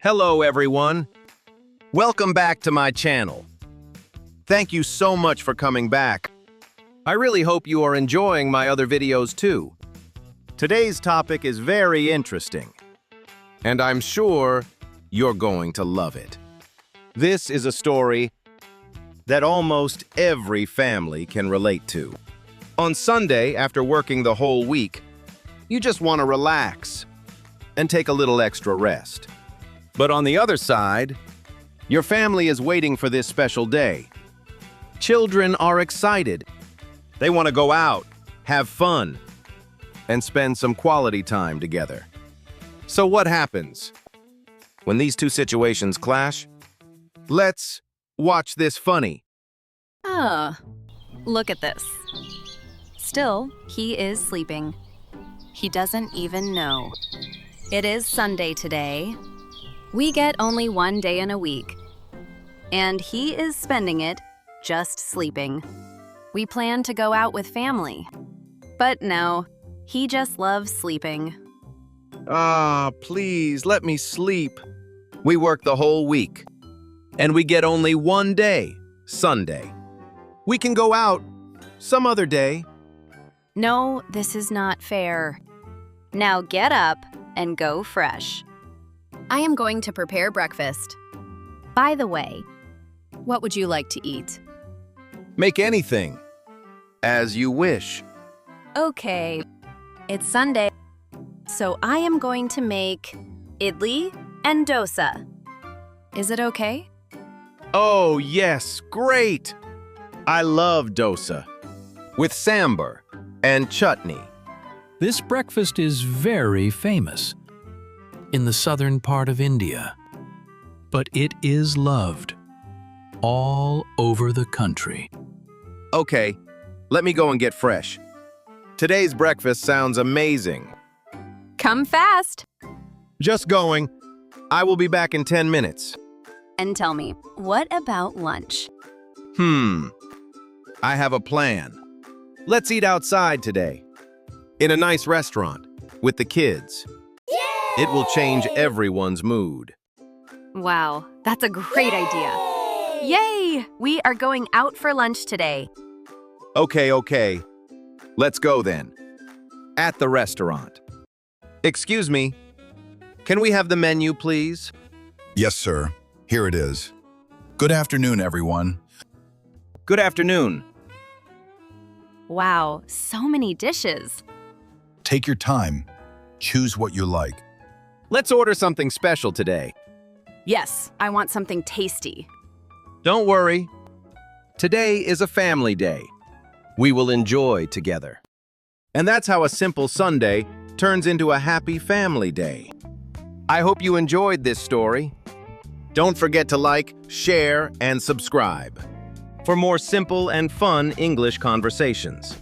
Hello everyone. Welcome back to my channel. Thank you so much for coming back. I really hope you are enjoying my other videos too. Today's topic is very interesting, and I'm sure you're going to love it. This is a story that almost every family can relate to. On Sunday, after working the whole week, you just want to relax and take a little extra rest. But on the other side, your family is waiting for this special day. Children are excited. They want to go out, have fun, and spend some quality time together. So what happens when these two situations clash? Let's watch this funny. Oh, look at this. Still, he is sleeping. He doesn't even know. It is Sunday today. We get only one day in a week. And he is spending it just sleeping. We plan to go out with family. But no, he just loves sleeping. Please let me sleep. We work the whole week, and we get only one day, Sunday. We can go out some other day. No, this is not fair. Now get up and go fresh. I am going to prepare breakfast. By the way, what would you like to eat? Make anything, as you wish. Okay, it's Sunday, so I am going to make idli and dosa. Is it okay? Oh yes, great! I love dosa, with sambar and chutney. This breakfast is very famous in the southern part of India, but it is loved all over the country. Okay, let me go and get fresh. Today's breakfast sounds amazing. Come fast Just going. I will be back in 10 minutes. and tell me, what about lunch? I have a plan. Let's eat outside today, in a nice restaurant, with the kids. It will change everyone's mood. Wow, that's a great idea. Yay! We are going out for lunch today. Okay. Let's go then. At the restaurant. Excuse me. Can we have the menu, please? Yes, sir. Here it is. Good afternoon, everyone. Good afternoon. Wow, so many dishes. Take your time. Choose what you like. Let's order something special today. Yes, I want something tasty. Don't worry. Today is a family day. We will enjoy together. And that's how a simple Sunday turns into a happy family day. I hope you enjoyed this story. Don't forget to like, share, and subscribe for more simple and fun English conversations.